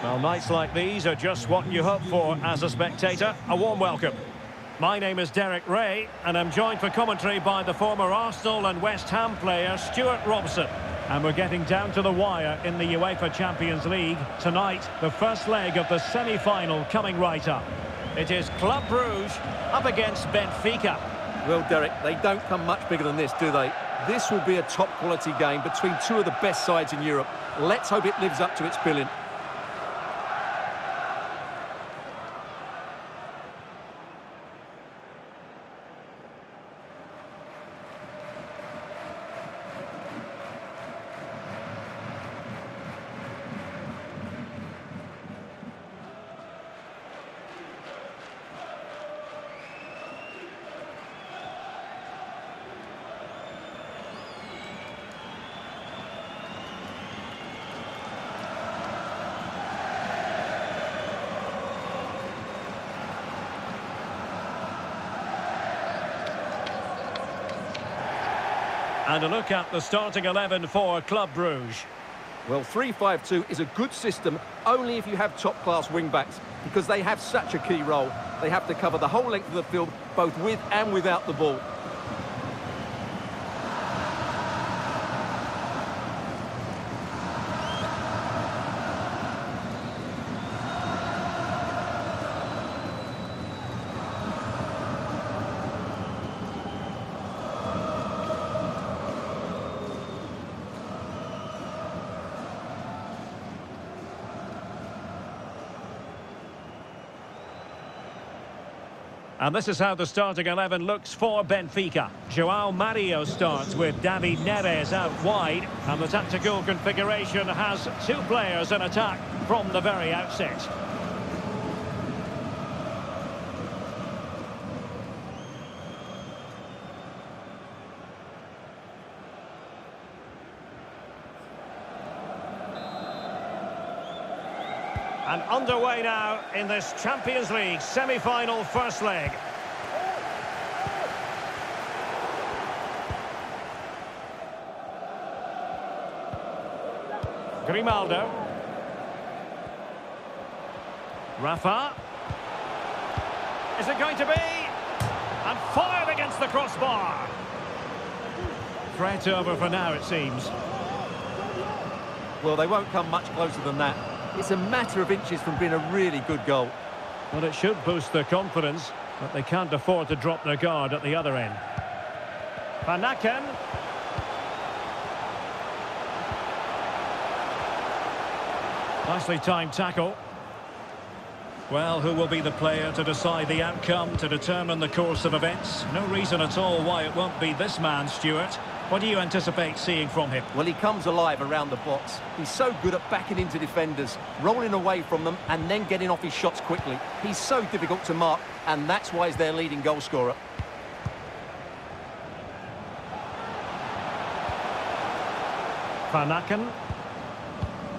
Well, nights like these are just what you hope for as a spectator. A warm welcome. My name is Derek Ray, and I'm joined for commentary by the former Arsenal and West Ham player Stuart Robson. And we're getting down to the wire in the UEFA Champions League. Tonight, the first leg of the semi-final coming right up. It is Club Brugge up against Benfica. Well, Derek, they don't come much bigger than this, do they? This will be a top-quality game between two of the best sides in Europe. Let's hope it lives up to its billing. And a look at the starting 11 for Club Brugge. Well, 3-5-2 is a good system only if you have top-class wing-backs, because they have such a key role. They have to cover the whole length of the field, both with and without the ball. And this is how the starting 11 looks for Benfica. João Mario starts with David Neres out wide. And the tactical configuration has two players in attack from the very outset. And underway now in this Champions League semi-final first leg. Grimaldo. Rafa. Is it going to be? And fired against the crossbar. Threat over for now, it seems. Well, they won't come much closer than that. It's a matter of inches from being a really good goal. Well, it should boost their confidence, but they can't afford to drop their guard at the other end. Van Aken. Nicely timed tackle. Well, who will be the player to decide the outcome, to determine the course of events? No reason at all why it won't be this man, Stuart. What do you anticipate seeing from him? Well, he comes alive around the box. He's so good at backing into defenders, rolling away from them and then getting off his shots quickly. He's so difficult to mark, and that's why he's their leading goal scorer. Van Aken.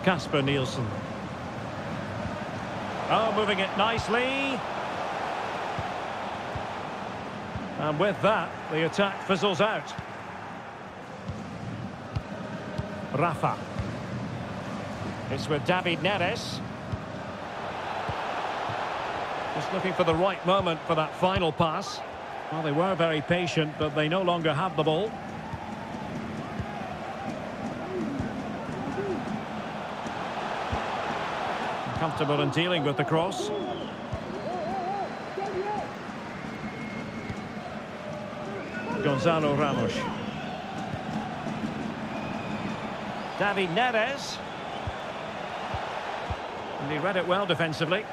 Kasper Nielsen. Oh, moving it nicely. And with that, the attack fizzles out. Rafa. It's with David Neres. Just looking for the right moment for that final pass. Well, they were very patient, but they no longer have the ball. Comfortable in dealing with the cross. Gonzalo Ramos. David Neres. And he read it well defensively.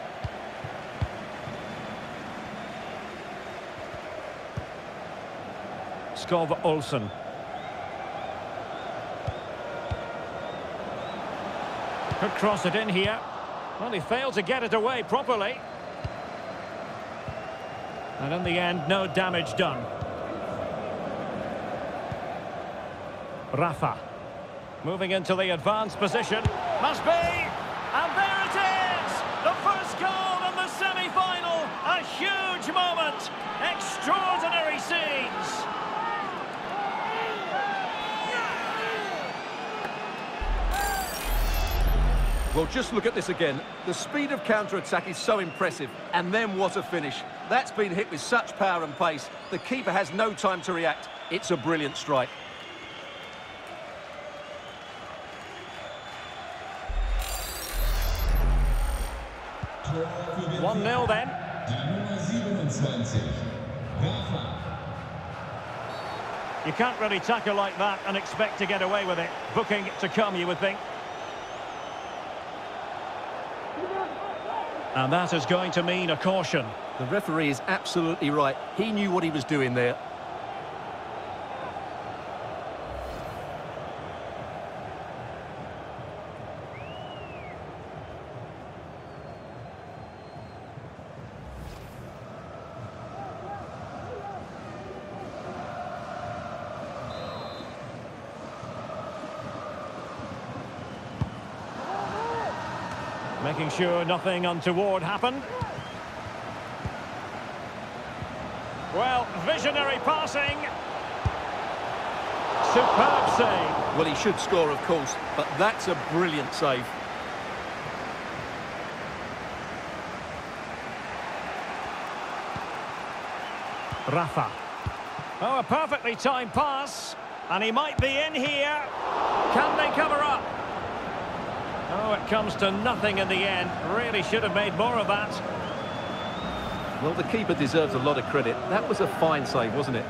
Skov Olsen. Could cross it in here. Well, he failed to get it away properly. And in the end, no damage done. Rafa. Moving into the advanced position. Must be! And there it is! The first goal in the semi-final! A huge moment! Extraordinary scenes! Well, just look at this again. The speed of counter-attack is so impressive. And then what a finish. That's been hit with such power and pace. The keeper has no time to react. It's a brilliant strike. Tor für 1-0 then. Die Nummer 27. Rafa. You can't really tackle like that and expect to get away with it. Booking to come, you would think. And that is going to mean a caution. The referee is absolutely right. He knew what he was doing there. Making sure nothing untoward happened. Well, visionary passing. Superb save. Well, he should score, of course, but that's a brilliant save. Rafa. Oh, a perfectly timed pass. And he might be in here. Can they cover up? Oh, it comes to nothing in the end. Really should have made more of that. Well, the keeper deserves a lot of credit. That was a fine save, wasn't it?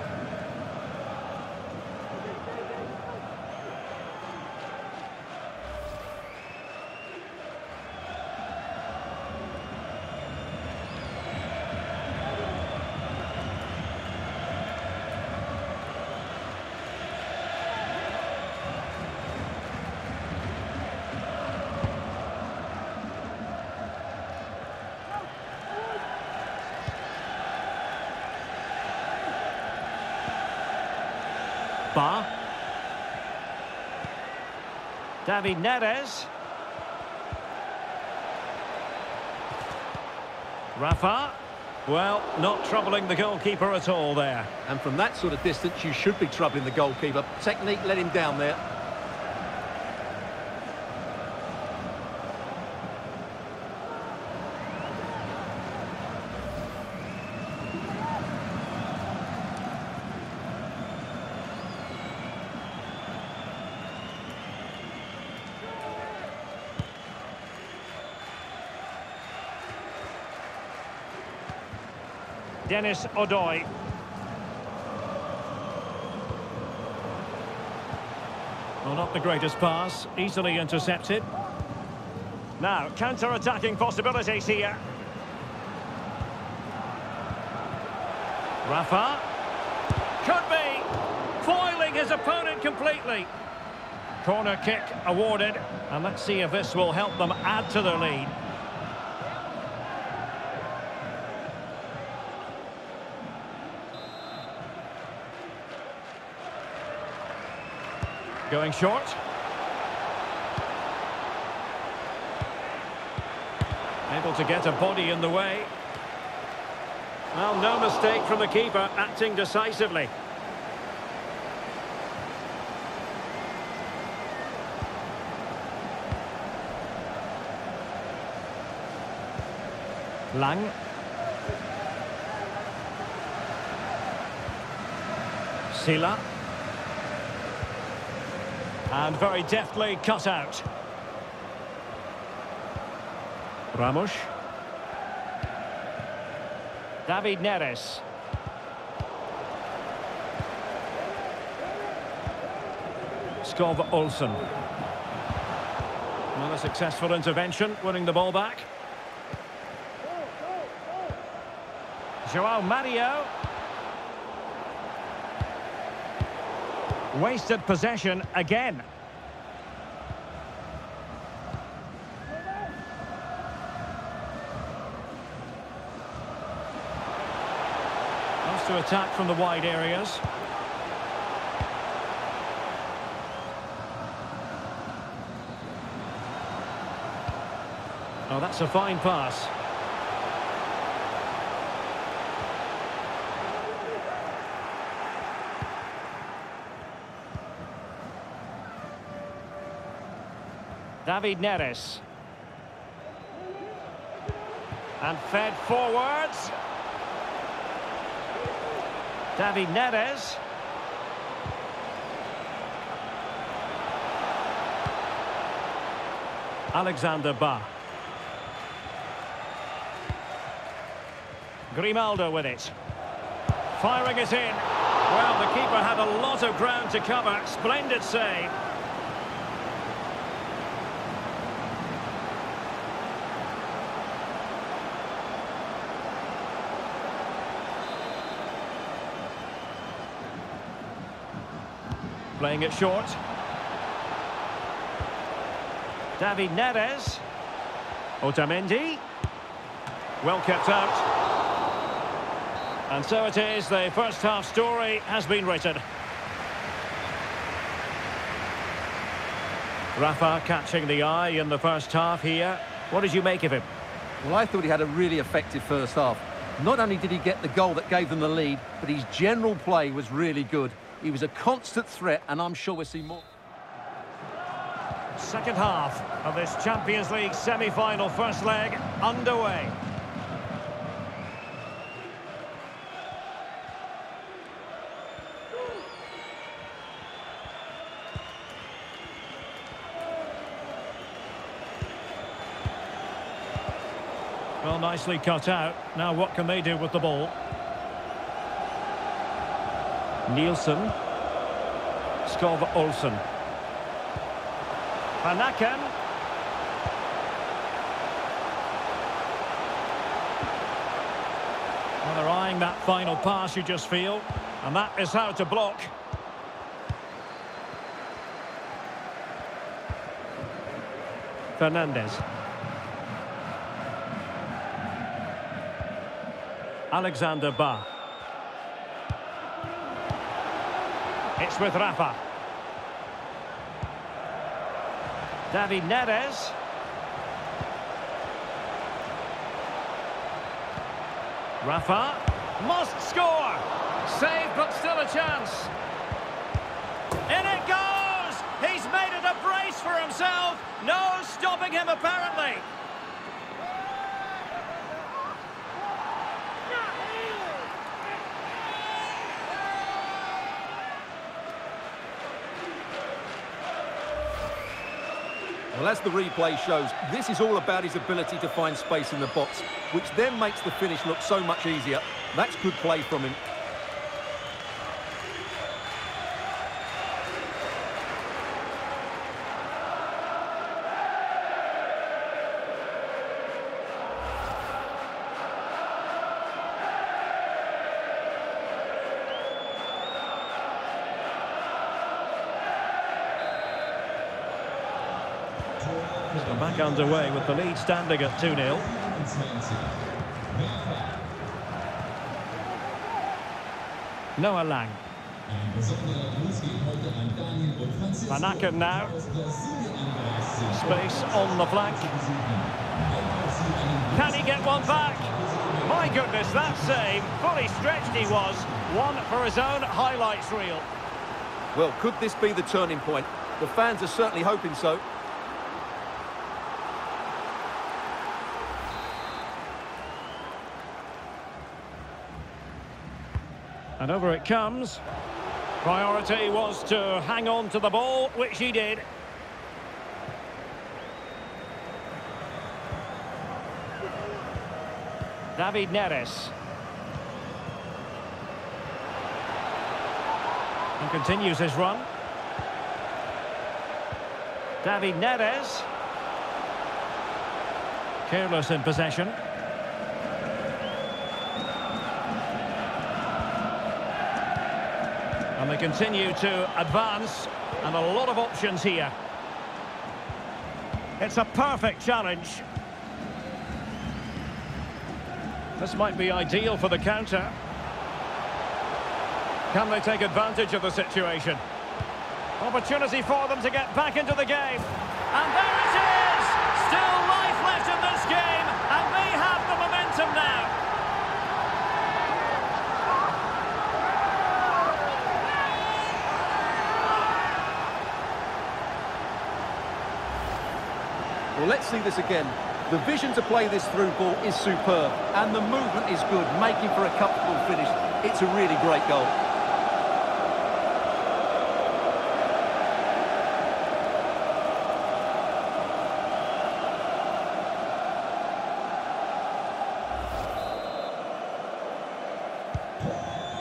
David Neres. Rafa. Well, not troubling the goalkeeper at all there. And from that sort of distance, you should be troubling the goalkeeper. Technique let him down there. Dennis Odoi. Well, not the greatest pass, easily intercepted. Now, counter-attacking possibilities here. Rafa. Could be. Foiling his opponent completely. Corner kick awarded. And let's see if this will help them add to their lead. Going short. Able to get a body in the way. Well, no mistake from the keeper, acting decisively. Lang. Sila. And very deftly cut out. Ramos. David Neres. Skov Olsen. Well, a successful intervention, winning the ball back. Joao Mario. Wasted possession again. Wants to attack from the wide areas. Oh, that's a fine pass. David Neres. And fed forwards. David Neres. Alexander Ba. Grimaldo with it. Firing it in. Well, the keeper had a lot of ground to cover. Splendid save. Playing it short. David Neres. Otamendi. Well kept out. And so it is, the first half story has been written. Rafa catching the eye in the first half here. What did you make of him? Well, I thought he had a really effective first half. Not only did he get the goal that gave them the lead, but his general play was really good. He was a constant threat, and I'm sure we'll see more. Second half of this Champions League semi-final first leg underway. Well, nicely cut out. Now what can they do with the ball? Nielsen. Skov Olsen. Van Aken. Well, they're eyeing that final pass, you just feel. And that is how to block. Fernandez. Alexander Ba. It's with Rafa. David Neres. Rafa must score. Save, but still a chance. In it goes! He's made it a brace for himself. No stopping him, apparently. Well, as the replay shows, this is all about his ability to find space in the box, which then makes the finish look so much easier. That's good play from him. So back underway with the lead standing at 2-0. Noah Lang. Van Aken now. Space on the flank. Can he get one back? My goodness, that save. Fully stretched he was. One for his own highlights reel. Well, could this be the turning point? The fans are certainly hoping so. And over it comes. Priority was to hang on to the ball, which he did. David Neres. And continues his run. David Neres. Careless in possession. And they continue to advance, and a lot of options here. It's a perfect challenge. This might be ideal for the counter. Can they take advantage of the situation? Opportunity for them to get back into the game. And there it is! Still life left in this game, and they have the momentum now. Well, let's see this again. The vision to play this through ball is superb, and the movement is good, making for a comfortable finish. It's a really great goal.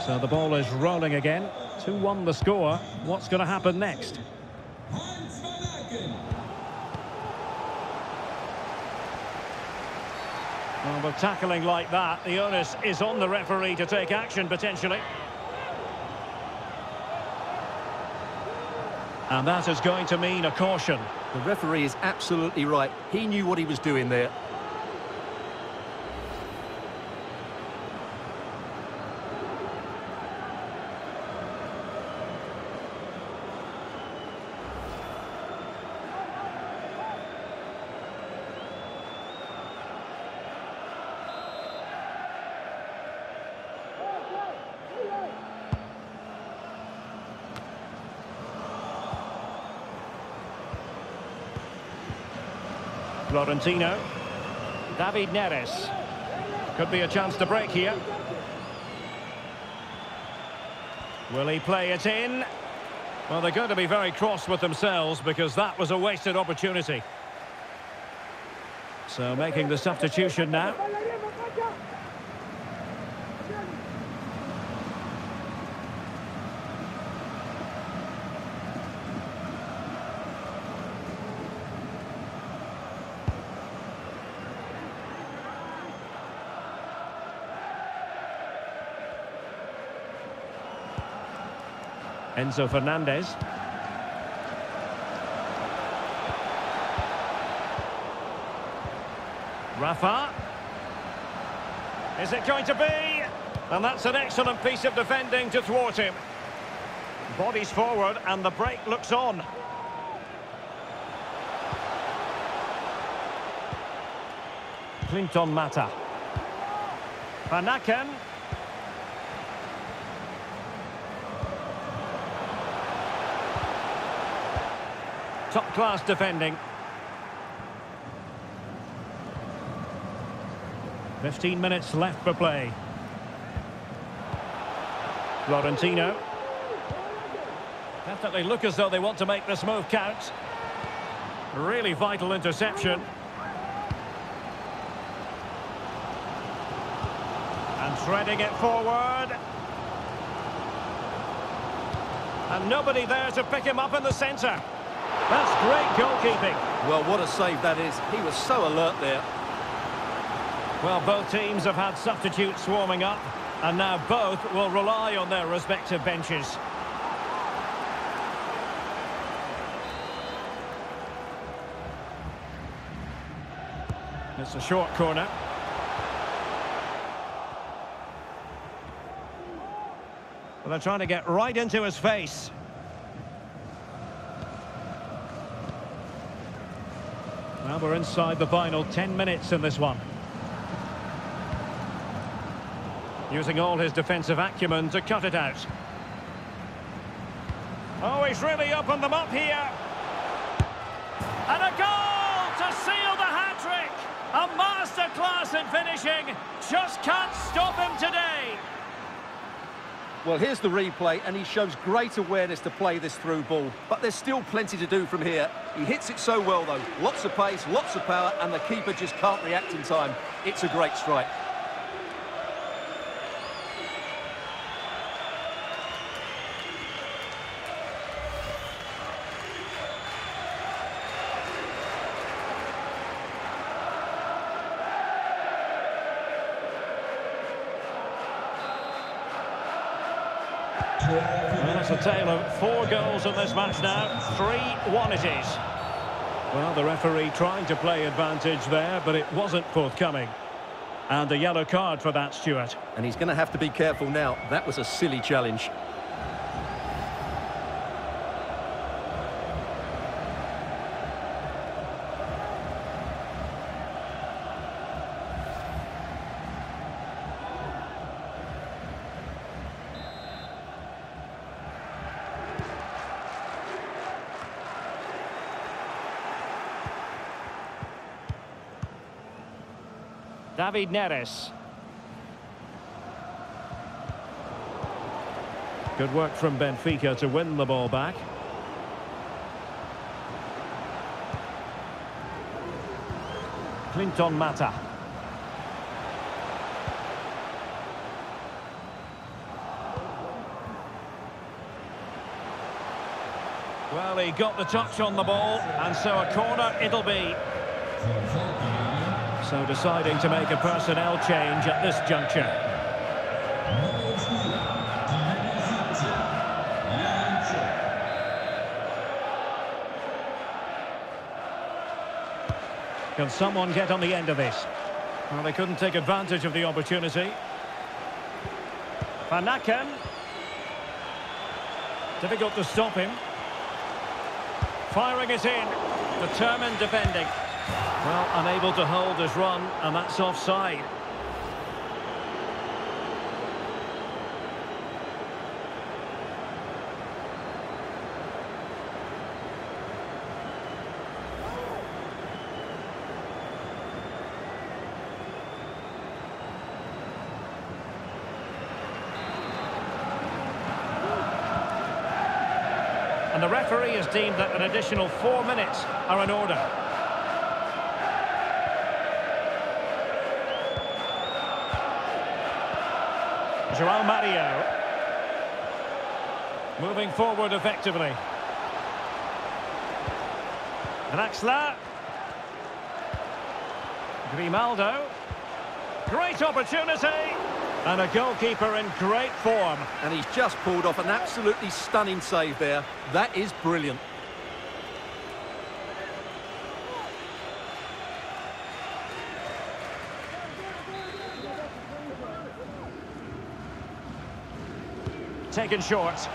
So the ball is rolling again. 2-1 the score. What's going to happen next? Well, with tackling like that, the onus is on the referee to take action, potentially. And that is going to mean a caution. The referee is absolutely right. He knew what he was doing there. Florentino. David Neres. Could be a chance to break here. Will he play it in? Well, they're going to be very cross with themselves because that was a wasted opportunity. So making the substitution now. Enzo Fernandez. Rafa. Is it going to be? And that's an excellent piece of defending to thwart him. Bodies forward and the break looks on. Clinton Mata. Van Aken. Top-class defending. 15 minutes left for play. Florentino. Definitely look as though they want to make this move count. Really vital interception. And threading it forward. And nobody there to pick him up in the centre. That's great goalkeeping. Well, what a save that is. He was so alert there. Well, both teams have had substitutes swarming up, and now both will rely on their respective benches. It's a short corner. Well, they're trying to get right into his face. Well, we're inside the final 10 minutes in this one. Using all his defensive acumen to cut it out. Oh, he's really opened them up here. And a goal to seal the hat-trick. A masterclass in finishing. Just can't stop him today. Well, here's the replay, and he shows great awareness to play this through ball. But there's still plenty to do from here. He hits it so well, though. Lots of pace, lots of power, and the keeper just can't react in time. It's a great strike. Well, it's a tale of 4 goals in this match now. 3-1 it is. Well, the referee trying to play advantage there, but it wasn't forthcoming. And a yellow card for that, Stuart. And he's going to have to be careful now. That was a silly challenge. David Neres. Good work from Benfica to win the ball back. Clinton Mata. Well, he got the touch on the ball, and so a corner it'll be. So deciding to make a personnel change at this juncture. Can someone get on the end of this? Well, they couldn't take advantage of the opportunity. Van Aken. Difficult to stop him. Firing it in. Determined defending. Well, unable to hold his run, and that's offside. And the referee has deemed that an additional 4 minutes are in order. João Mario. Moving forward effectively. Draxler. Grimaldo. Great opportunity. And a goalkeeper in great form. And he's just pulled off an absolutely stunning save there. That is brilliant. Taken short.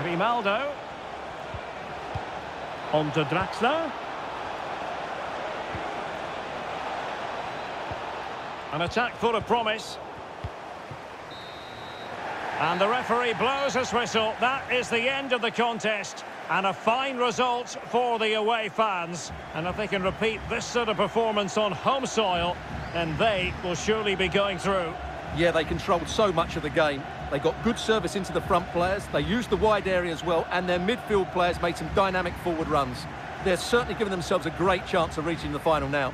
Grimaldo. On to Draxler. An attack full of promise. And the referee blows his whistle. That is the end of the contest. And a fine result for the away fans. And if they can repeat this sort of performance on home soil, then they will surely be going through. Yeah, they controlled so much of the game. They got good service into the front players. They used the wide area as well. And their midfield players made some dynamic forward runs. They're certainly giving themselves a great chance of reaching the final now.